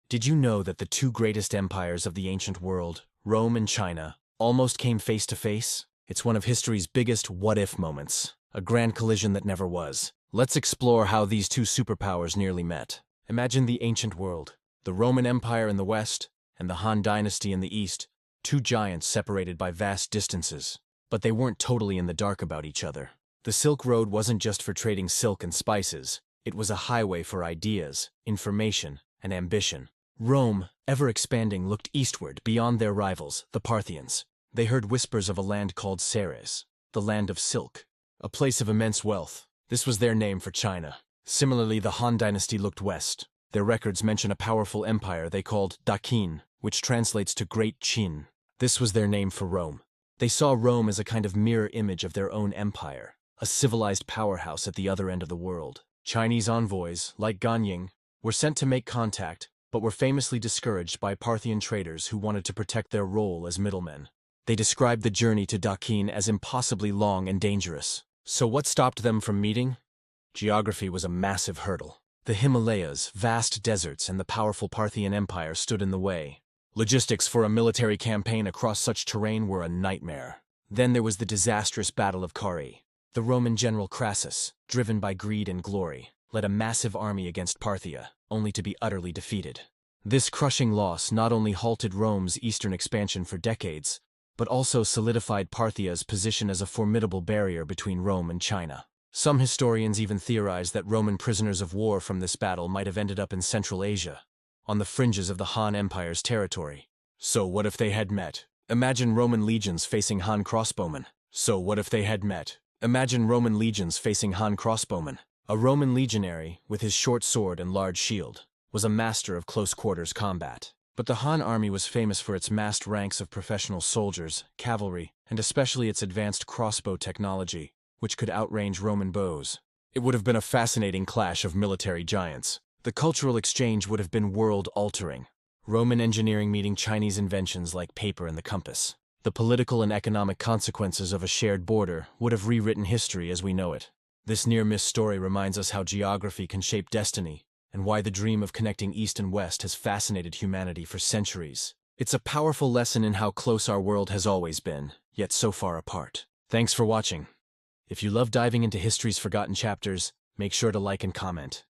Did you know that the two greatest empires of the ancient world, Rome and China, almost came face to face? It's one of history's biggest what-if moments, a grand collision that never was. Let's explore how these two superpowers nearly met. Imagine the ancient world, the Roman Empire in the west and the Han Dynasty in the east, two giants separated by vast distances. But they weren't totally in the dark about each other. The Silk Road wasn't just for trading silk and spices, it was a highway for ideas, information, and ambition. Rome, ever expanding, looked eastward beyond their rivals, the Parthians. They heard whispers of a land called Ceres, the land of silk, a place of immense wealth. This was their name for China. Similarly, the Han Dynasty looked west. Their records mention a powerful empire they called Dakin, which translates to Great Qin. This was their name for Rome. They saw Rome as a kind of mirror image of their own empire, a civilized powerhouse at the other end of the world. Chinese envoys, like Ganying, were sent to make contact, but were famously discouraged by Parthian traders who wanted to protect their role as middlemen. They described the journey to Dakin as impossibly long and dangerous. So what stopped them from meeting? Geography was a massive hurdle. The Himalayas, vast deserts, and the powerful Parthian Empire stood in the way. Logistics for a military campaign across such terrain were a nightmare. Then there was the disastrous Battle of Carrhae. The Roman general Crassus, driven by greed and glory, led a massive army against Parthia, only to be utterly defeated. This crushing loss not only halted Rome's eastern expansion for decades, but also solidified Parthia's position as a formidable barrier between Rome and China. Some historians even theorize that Roman prisoners of war from this battle might have ended up in Central Asia, on the fringes of the Han Empire's territory. So what if they had met? Imagine Roman legions facing Han crossbowmen. So what if they had met? Imagine Roman legions facing Han crossbowmen. A Roman legionary, with his short sword and large shield, was a master of close-quarters combat. But the Han army was famous for its massed ranks of professional soldiers, cavalry, and especially its advanced crossbow technology, which could outrange Roman bows. It would have been a fascinating clash of military giants. The cultural exchange would have been world-altering. Roman engineering meeting Chinese inventions like paper and the compass. The political and economic consequences of a shared border would have rewritten history as we know it. This near-miss story reminds us how geography can shape destiny, and why the dream of connecting East and West has fascinated humanity for centuries. It's a powerful lesson in how close our world has always been, yet so far apart. Thanks for watching. If you love diving into history's forgotten chapters, make sure to like and comment.